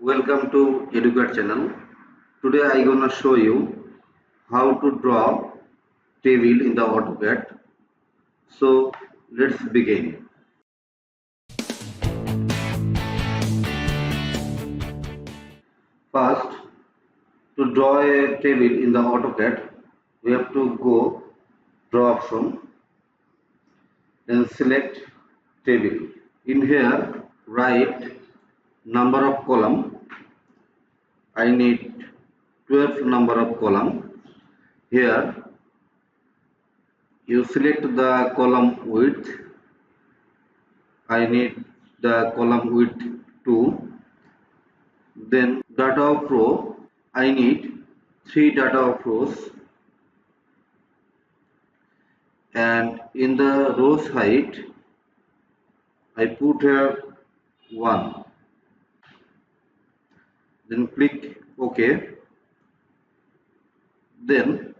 Welcome to AutoCAD channel. Today I gonna show you how to draw table in the AutoCAD. So let's begin. First, to draw a table in the AutoCAD, we have to go draw option, then select table. In here, write number of column. I need 12 number of column. Here you select the column width. I need the column width 2. Then data of row, I need 3 data of rows, and in the rows height I put here 1. Then click OK. Then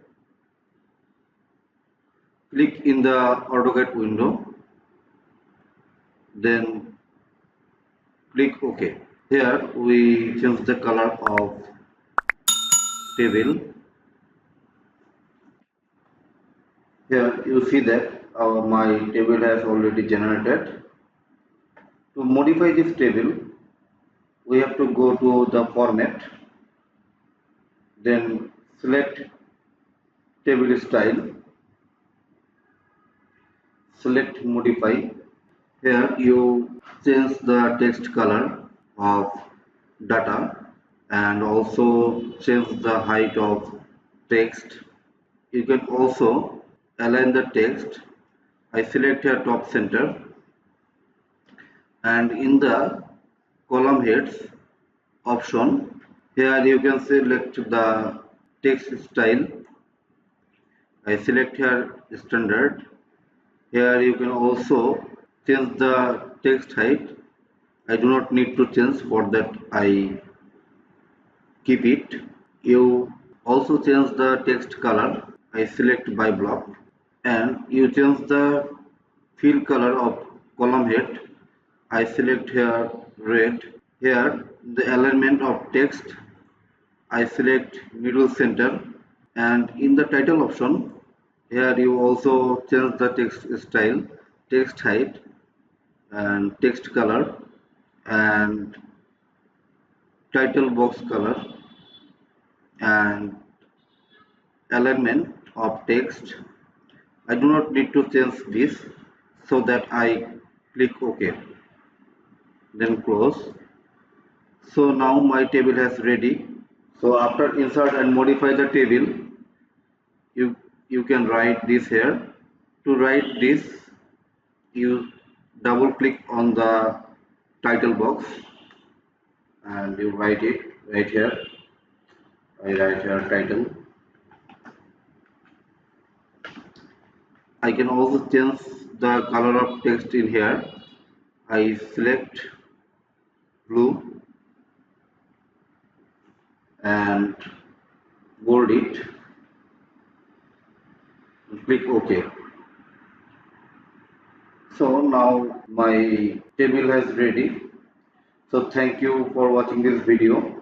click in the AutoCAD window. Then click OK. Here we change the color of table. Here you see that my table has already generated. To modify this table, we have to go to the format, then select table style, select modify. Here you change the text color of data and also change the height of text. You can also align the text. I select here top center, and in the column heads option, here you can select the text style. I select here standard. Here you can also change the text height. I do not need to change, for that I keep it. You also change the text color. I select by block, and you change the fill color of column head. I select here red. Here the alignment of text, I select middle center, and in the title option, here you also change the text style, text height, and text color, and title box color, and alignment of text. I do not need to change this, so that I click OK, then close. So now my table has ready. So after insert and modify the table, you can write this here. To write this, you double click on the title box and you write it right here. I write here title. I can also change the color of text in here. I select blue and bold it and click OK. So now my table has ready. So thank you for watching this video.